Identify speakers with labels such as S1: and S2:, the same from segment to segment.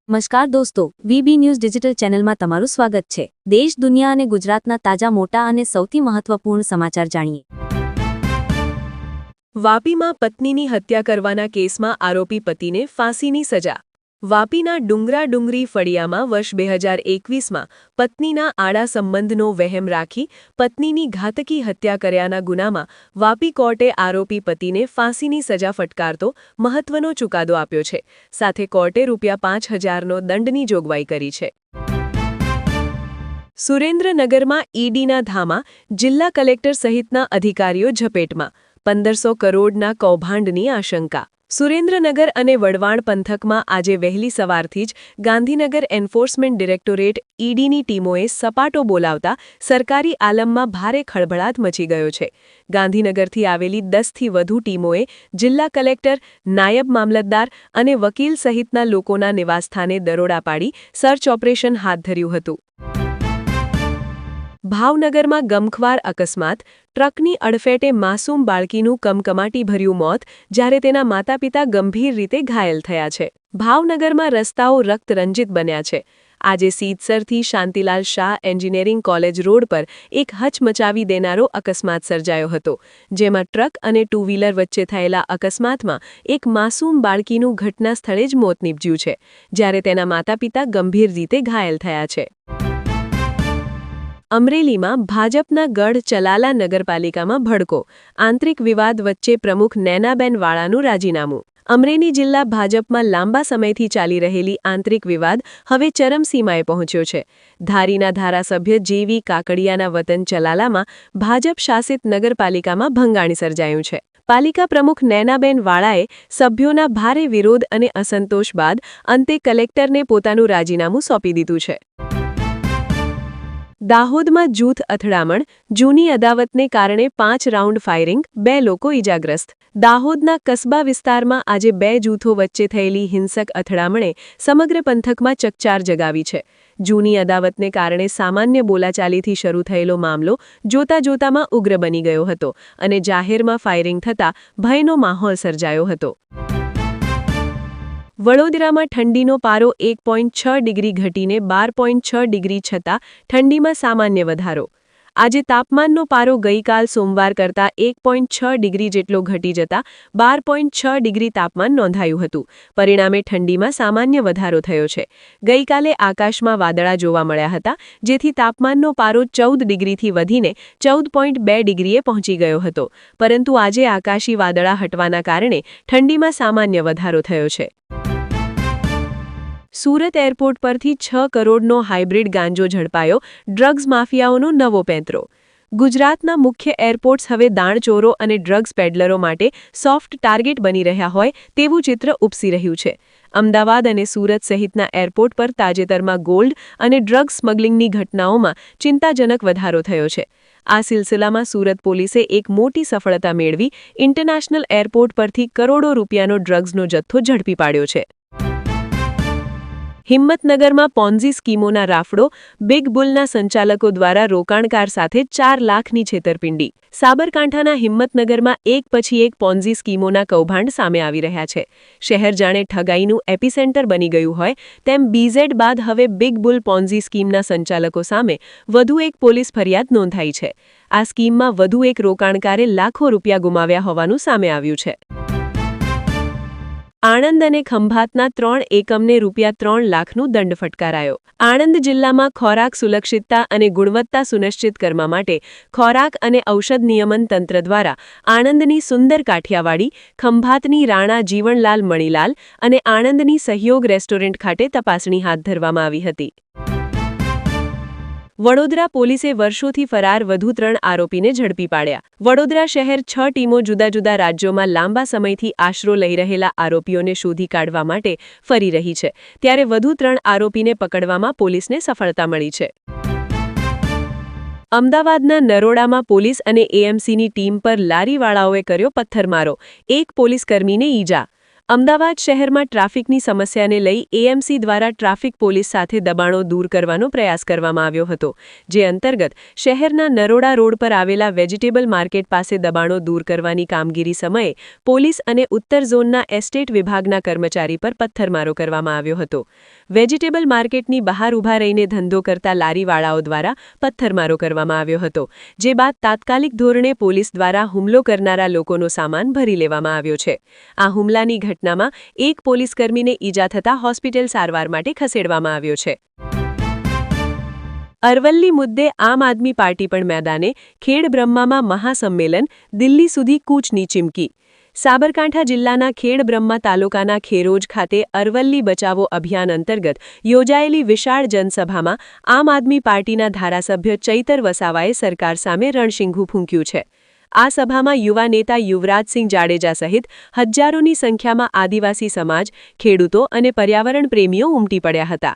S1: નમસ્કાર દોસ્તો, VB news digital ચેનલમાં તમારું સ્વાગત છે। દેશ, દુનિયા અને ગુજરાતના તાજા મોટા અને સૌથી મહત્વપૂર્ણ સમાચાર જાણીએ।
S2: વાપીમાં પત્નીની હત્યા કરવાના કેસમાં આરોપી પતિને ફાંસીની સજા। વાપીના ડુંગરા ડુંગરી ફળિયામાં વર્ષ 2021માં પત્નીના આડા સંબંધનો વહેમ રાખી પત્નીની ઘાતકી હત્યા કર્યાના ગુનામાં વાપી કોર્ટે આરોપી પતિને ફાંસીની સજા ફટકારતો મહત્વનો ચુકાદો આપ્યો છે। સાથે કોર્ટે ₹5000નો દંડની જોગવાઈ કરી છે। સુરેન્દ્રનગરમાં ઈડીના ધામા, જિલ્લા કલેક્ટર સહિતના અધિકારીઓ ઝપેટમાં, 1500 કરોડના કૌભાંડની આશંકા। સુરેન્દ્રનગર અને વઢવાણ પંથકમાં આજે વહેલી સવારથી જ ગાંધીનગર એન્ફોર્સમેન્ટ ડિરેક્ટોરેટ ઈડીની ટીમોએ સપાટો બોલાવતા સરકારી આલમમાં ભારે ખળભળાટ મચી ગયો છે। ગાંધીનગરથી આવેલી 10થી વધુ ટીમોએ જિલ્લા કલેક્ટર, નાયબ મામલતદાર અને વકીલ સહિતના લોકોના નિવાસસ્થાને દરોડા પાડી સર્ચ ઓપરેશન હાથ ધર્યું હતું। ભાવનગરમાં ગમખ્વાર અકસ્માત, ટ્રકની અડફેટે માસૂમ બાળકીનું કમકમાટીભર્યું મોત, જ્યારે તેના માતાપિતા ગંભીર રીતે ઘાયલ થયા છે। ભાવનગરમાં રસ્તાઓ રક્તરંજિત બન્યા છે। આજે સીદસરથી Shantilal Shah engineering college road પર એક હચમચાવી દેનારો અકસ્માત સર્જાયો હતો, જેમાં ટ્રક અને ટુ વ્હીલર વચ્ચે થયેલા અકસ્માતમાં એક માસૂમ બાળકીનું ઘટના સ્થળે જ મોત નીપજ્યું છે, જ્યારે તેના માતાપિતા ગંભીર રીતે ઘાયલ થયા છે। અમરેલીમાં ભાજપના ગઢ ચલાલા નગરપાલિકામાં ભડકો, આંતરિક વિવાદ વચ્ચે પ્રમુખ નૈનાબેન વાળાનું રાજીનામું। અમરેલી જિલ્લા ભાજપમાં લાંબા સમયથી ચાલી રહેલી આંતરિક વિવાદ હવે ચરમસીમાએ પહોંચ્યો છે। ધારીના ધારાસભ્ય જેવી કાકડિયાના વતન ચલાલામાં ભાજપ શાસિત નગરપાલિકામાં ભંગાણ સર્જાયું છે। પાલિકા પ્રમુખ નૈનાબેન વાળાએ સભ્યોના ભારે વિરોધ અને અસંતોષ બાદ અંતે કલેક્ટરને પોતાનું રાજીનામું સોંપી દીધું છે। દાહોદમાં જૂથ અથડામણ, જૂની અદાવતને કારણે 5 રાઉન્ડ ફાયરિંગ, 2 લોકો ઇજાગ્રસ્ત। દાહોદના કસ્બા વિસ્તારમાં આજે 2 જૂથો વચ્ચે થયેલી હિંસક અથડામણે સમગ્ર પંથકમાં ચકચાર જગાવી છે। જૂની અદાવતને કારણે સામાન્ય બોલાચાલીથી શરૂ થયેલો મામલો જોતામાં ઉગ્ર બની ગયો હતો અને જાહેરમાં ફાયરિંગ થતાં ભયનો માહોલ સર્જાયો હતો। વડોદરામાં ઠંડીનો પારો 1.6 ડિગ્રી ઘટીને 12.6 ડિગ્રી છતાં ઠંડીમાં સામાન્ય વધારો। આજે તાપમાનનો પારો ગઈકાલ સોમવાર કરતાં 1.6 ડિગ્રી જેટલો ઘટી જતાં 12.6 ડિગ્રી તાપમાન નોંધાયું હતું। પરિણામે ઠંડીમાં સામાન્ય વધારો થયો છે। ગઈકાલે આકાશમાં વાદળા જોવા મળ્યા હતા, જેથી તાપમાનનો પારો 14 ડિગ્રીથી વધીને 14.2 ડિગ્રીએ પહોંચી ગયો હતો, પરંતુ આજે આકાશી વાદળા હટવાના કારણે ઠંડીમાં સામાન્ય વધારો થયો છે। સુરત એરપોર્ટ પરથી 6 કરોડનો હાઇબ્રિડ ગાંજો ઝડપાયો, ડ્રગ્સ માફિયાઓનો નવો પેંતરો। ગુજરાતના મુખ્ય એરપોર્ટ્સ હવે દાણચોરો અને ડ્રગ્સ પેડલરો માટે સોફ્ટ ટાર્ગેટ બની રહ્યા હોય તેવું ચિત્ર ઉપસી રહ્યું છે। અમદાવાદ અને સુરત સહિતના એરપોર્ટ પર તાજેતરમાં ગોલ્ડ અને ડ્રગ્સ સ્મગલિંગની ઘટનાઓમાં ચિંતાજનક વધારો થયો છે। આ સિલસિલામાં સુરત પોલીસે એક મોટી સફળતા મેળવી ઇન્ટરનેશનલ એરપોર્ટ પરથી કરોડો રૂપિયાનો ડ્રગ્સનો જથ્થો ઝડપી પાડ્યો છે। હિંમતનગરમાં પોન્ઝી સ્કીમોના રાફડો, બિગ બુલના સંચાલકો દ્વારા રોકાણકાર સાથે 4 લાખની છેતરપિંડી। સાબરકાંઠાના હિંમતનગરમાં એક પછી એક પોન્ઝી સ્કીમોના કૌભાંડ સામે આવી રહ્યા છે। શહેર જાણે ઠગાઈનું એપિસેન્ટર બની ગયું હોય તેમ બીઝેડ બાદ હવે બિગ બુલ પોન્ઝી સ્કીમના સંચાલકો સામે વધુ એક પોલીસ ફરિયાદ નોંધાઈ છે। આ સ્કીમમાં વધુ એક રોકાણકારે લાખો રૂપિયા ગુમાવ્યા હોવાનું સામે આવ્યું છે। આણંદ અને ખંભાતના 3 એકમને ₹3 લાખનું દંડ ફટકારાયો। આણંદ જિલ્લામાં ખોરાક સુરક્ષિતતા અને ગુણવત્તા સુનિશ્ચિત કરવા માટે ખોરાક અને ઔષધ નિયમન તંત્ર દ્વારા આણંદની સુંદર કાઠિયાવાડી, ખંભાતની રાણા જીવણલાલ મણીલાલ અને આણંદની સહયોગ રેસ્ટોરન્ટ ખાતે તપાસણી હાથ ધરવામાં આવી હતી। વડોદરા પોલીસે વર્ષોથી ફરાર વધુ 3 આરોપીને ઝડપી પાડ્યા। વડોદરા શહેર 6 ટીમો જુદા જુદા રાજ્યોમાં લાંબા સમયથી આશરો લઈ રહેલા આરોપીઓને શોધી કાઢવા માટે ફરી રહી છે, ત્યારે વધુ 3 આરોપીને પકડવામાં પોલીસને સફળતા મળી છે। અમદાવાદના નરોડામાં પોલીસ અને એએમસીની ટીમ પર લારીવાળાઓએ કર્યો પથ્થરમારો, 1 પોલીસકર્મીને ઈજા। અમદાવાદ શહેરમાં ટ્રાફિકની સમસ્યાને લઈ એએમસી દ્વારા ટ્રાફિક પોલીસ સાથે દબાણો દૂર કરવાનો પ્રયાસ કરવામાં આવ્યો હતો, જે અંતર્ગત શહેરના નરોડા રોડ પર આવેલા વેજીટેબલ માર્કેટ પાસે દબાણો દૂર કરવાની કામગીરી સમયે પોલીસ અને ઉત્તર ઝોનના એસ્ટેટ વિભાગના કર્મચારી પર પથ્થરમારો કરવામાં આવ્યો હતો. વેજીટેબલ માર્કેટની બહાર ઊભા રહીને ધંધો કરતા લારીવાળાઓ દ્વારા પથ્થરમારો કરવામાં આવ્યો હતો, જે બાદ તાત્કાલિક ધોરણે પોલીસ દ્વારા હુમલો કરનારા લોકોનો સામાન ભરી લેવામાં આવ્યો છે. આ હુમલાની ઘટનામાં એક પોલીસકર્મીને ઈજા થતા હોસ્પિટલ સારવાર માટે ખસેડવામાં આવ્યો છે. અરવલ્લી મુદ્દે આમ આદમી પાર્ટી પણ મેદાને, ખેડબ્રહ્મામાં મહાસંમેલન, દિલ્હી સુધી કૂચની ચીમકી. સાબરકાંઠા જિલ્લાના ખેડબ્રહ્મા તાલુકાના ખેરોજ ખાતે અરવલ્લી બચાવો અભિયાન અંતર્ગત યોજાયેલી વિશાળ જનસભામાં આમ આદમી પાર્ટીના ધારાસભ્ય ચૈતર વસાવાએ સરકાર સામે રણશીંગું ફૂંક્યું છે. આ સભામાં યુવા નેતા યુવરાજસિંહ જાડેજા સહિત હજારોની સંખ્યામાં આદિવાસી સમાજ, ખેડૂતો અને પર્યાવરણ પ્રેમીઓ ઉમટી પડ્યા હતા.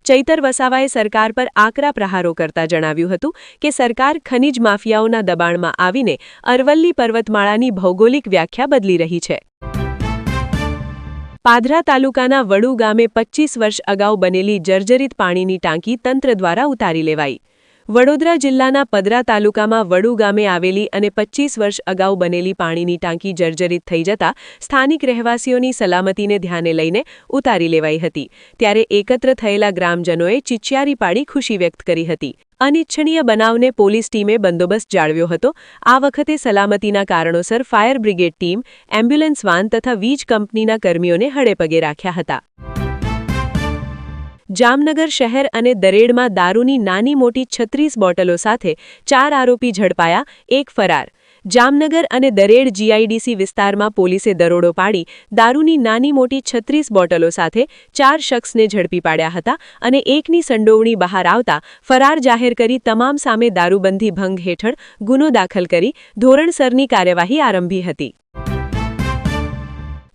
S2: ચૈતર વસાવાએ સરકાર પર આકરા પ્રહારો કરતા જણાવ્યું હતું કે સરકાર ખનિજ માફિયાઓના દબાણમાં આવીને અરવલ્લી પર્વતમાળાની ભૌગોલિક વ્યાખ્યા બદલી રહી છે. પાદરા તાલુકાના વડુ ગામે 25 વર્ષ અગાઉ બનેલી જર્જરિત પાણીની ટાંકી તંત્ર દ્વારા ઉતારી લેવાઈ. વડોદરા જિલ્લાના પદરા તાલુકામાં વડુ ગામે આવેલી અને 25 વર્ષ અગાઉ બનેલી પાણીની ટાંકી જર્જરિત થઈ જતા સ્થાનિક રહેવાસીઓની સલામતીને ધ્યાને લઈને ઉતારી લેવાઈ હતી. ત્યારે એકત્ર થયેલા ગ્રામજનોએ ચિચિયારી પાડી ખુશી વ્યક્ત કરી હતી. અનિચ્છનીય બનાવને પોલીસ ટીમે બંદોબસ્ત જાળવ્યો હતો. આ વખતે સલામતીના કારણોસર fire brigade team, ambulance van તથા વીજ કંપનીના કર્મીઓને હડેપગે રાખ્યા હતા. જામનગર શહેર અને દરેડમાં દારૂની નાની મોટી 36 બોટલો સાથે 4 આરોપી ઝડપાયા, 1 ફરાર. જામનગર અને દરેડ જીઆઈડીસી વિસ્તારમાં પોલીસે દરોડો પાડી દારૂની નાની મોટી 36 બોટલો સાથે 4 શખ્સને ઝડપી પાડ્યા હતા અને એકની સંડોવણી બહાર આવતા ફરાર જાહેર કરી તમામ સામે દારૂબંધી ભંગ હેઠળ ગુનો દાખલ કરી ધોરણસરની કાર્યવાહી આરંભી હતી.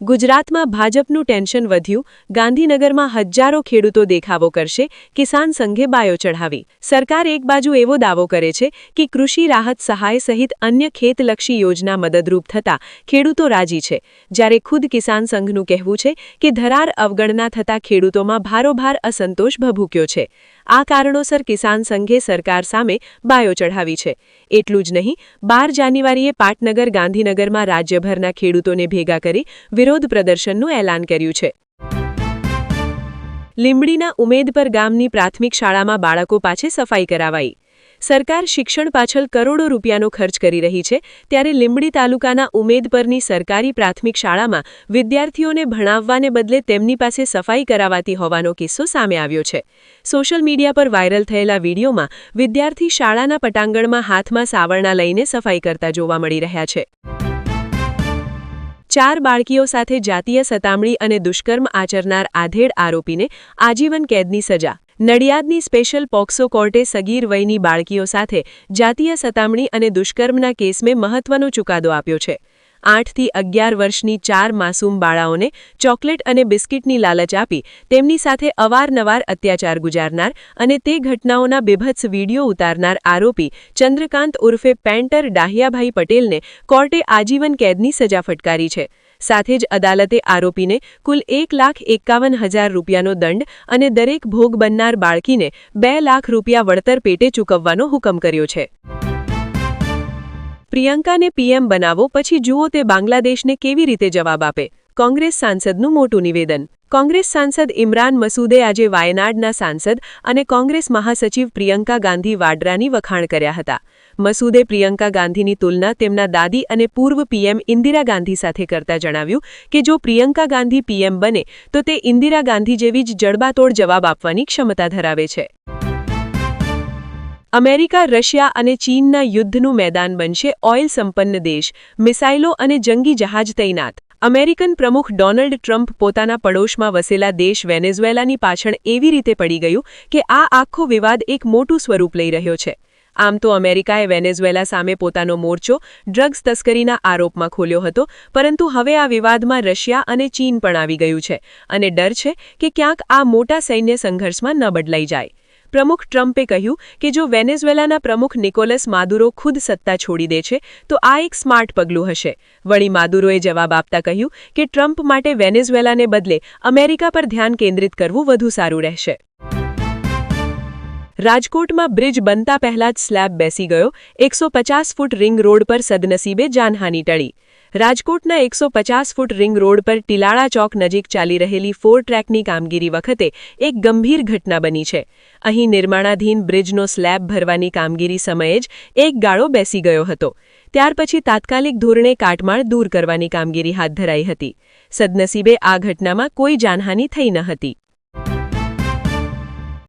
S2: ગુજરાતમાં ભાજપનું ટેન્શન વધ્યું. ગાંધીનગરમાં હજારો ખેડૂતો દેખાવો કરશે, કિસાન સંઘે બાયો ચઢાવી. સરકાર એક બાજુ એવો દાવો કરે છે કે કૃષિ રાહત સહાય સહિત અન્ય ખેતલક્ષી યોજના મદદરૂપ થતા ખેડૂતો રાજી છે, જ્યારે ખુદ કિસાન સંઘનું કહેવું છે કે ધરાર અવગણના થતા ખેડૂતોમાં ભારોભાર અસંતોષ ભભૂક્યો છે. આ કારણોસર કિસાન સંઘે સરકાર સામે બાયો ચઢાવી છે. એટલું જ નહીં, 12 જાન્યુઆરીએ પાટનગર ગાંધીનગરમાં રાજ્યભરના ખેડૂતોને ભેગા કરી વિરોધ પ્રદર્શનનું એલાન કર્યું છે. લીંબડીના ઉમેદપર ગામની પ્રાથમિક શાળામાં બાળકો પાસે સફાઈ કરાવાઈ. સરકાર શિક્ષણ પાછળ કરોડો રૂપિયાનો ખર્ચ કરી રહી છે, ત્યારે લીંબડી તાલુકાના ઉમેદપરની સરકારી પ્રાથમિક શાળામાં વિદ્યાર્થીઓને ભણાવવાને બદલે તેમની પાસે સફાઈ કરાવાતી હોવાનો કિસ્સો સામે આવ્યો છે. સોશિયલ મીડિયા પર વાયરલ થયેલા વિડીયોમાં વિદ્યાર્થી શાળાના પટાંગણમાં હાથમાં સાવરણા લઈને સફાઈ કરતા જોવા મળી રહ્યા છે. 4 બાળકીઓ સાથે જાતીય સતામણી અને દુષ્કર્મ આચરનાર આધેડ આરોપીને આજીવન કેદની સજા. નડિયાદની સ્પેશિયલ પોક્સો કોર્ટે સગીર વયની બાળકીઓ સાથે જાતીય સતામણી અને દુષ્કર્મના કેસમાં મહત્વનો ચુકાદો આપ્યો છે. 8 થી 11 વર્ષની 4 માસૂમ બાળાઓને ચોકલેટ અને બિસ્કિટની લાલચ આપી તેમની સાથે અવારનવાર અત્યાચાર ગુજારનાર અને તે ઘટનાઓના બીભત્સ વિડીયો ઉતારનાર આરોપી ચંદ્રકાંત ઉર્ફે પેન્ટર ડાહિયાભાઈ પટેલને કોર્ટે આજીવન કેદની સજા ફટકારી છે. સાથે જ અદાલતે આરોપીને કુલ 1,51,000 રૂપિયાનો દંડ અને દરેક ભોગ બનનાર બાળકીને 2 લાખ રૂપિયા વળતર પેટે ચૂકવવાનો હુકમ કર્યો છે. પ્રિયંકાને પીએમ બનાવો, પછી જુઓ તે બાંગ્લાદેશને કેવી રીતે જવાબ આપે. કોંગ્રેસ સાંસદનું મોટું નિવેદન. કોંગ્રેસ સાંસદ ઇમરાન મસૂદે આજે વાયનાડના સાંસદ અને કોંગ્રેસ મહાસચિવ પ્રિયંકા ગાંધી વાડ્રાની વખાણ કર્યા હતા. મસૂદે પ્રિયંકા ગાંધીની તુલના તેમના દાદી અને પૂર્વ પીએમ ઇન્દિરા ગાંધી સાથે કરતા જણાવ્યું કે જો પ્રિયંકા ગાંધી પીએમ બને તો તે ઇન્દિરા ગાંધી જેવી જ જડબાતોડ જવાબ આપવાની ક્ષમતા ધરાવે છે. અમેરિકા, રશિયા અને ચીનના યુદ્ધનું મેદાન બનશે ઓઇલ સંપન્ન દેશ, મિસાઇલો અને જંગી જહાજ તૈનાત. અમેરિકન પ્રમુખ ડોનાલ્ડ ટ્રમ્પ પોતાના પડોશમાં વસેલા દેશ વેનેઝુએલાની પાછળ એવી રીતે પડી ગયું કે આ આખો વિવાદ એક મોટું સ્વરૂપ લઈ રહ્યો છે. આમ તો અમેરિકાએ વેનેઝુએલા સામે પોતાનો મોરચો ડ્રગ્સ તસ્કરીના આરોપમાં ખોલ્યો હતો, પરંતુ હવે આ વિવાદમાં રશિયા અને ચીન પણ આવી ગયું છે અને ડર છે કે ક્યાંક આ મોટા સૈન્ય સંઘર્ષમાં ન બદલાઈ જાય. પ્રમુખ ટ્રમ્પે કહ્યું કે જો વેનેઝુએલાના પ્રમુખ નિકોલસ માદુરો ખુદ સત્તા છોડી દે છે તો આ એક સ્માર્ટ પગલું હશે. વળી માદુરોએ જવાબ આપતા કહ્યું કે ટ્રમ્પ માટે વેનેઝુએલાને બદલે અમેરિકા પર ધ્યાન કેન્દ્રિત કરવું વધુ સારું રહેશે. રાજકોટમાં બ્રિજ બનતા પહેલા જ સ્લેબ બેસી ગયો. 150 ફૂટ રિંગ રોડ પર સદનસીબે જાનહાનિ ટળી. રાજકોટના 150 ફૂટ રિંગ રોડ પર ટીલાળા ચોક નજીક ચાલી રહેલી 4 ટ્રેકની કામગીરી વખતે એક ગંભીર ઘટના બની છે. અહીં નિર્માણાધીન બ્રિજનો સ્લેબ ભરવાની કામગીરી સમયે જ એક ગાળો બેસી ગયો હતો. ત્યાર પછી તાત્કાલિક ધોરણે કાટમાળ દૂર કરવાની કામગીરી હાથ ધરાઈ હતી. સદનસીબે આ ઘટનામાં કોઈ જાનહાનિ થઈ ન હતી.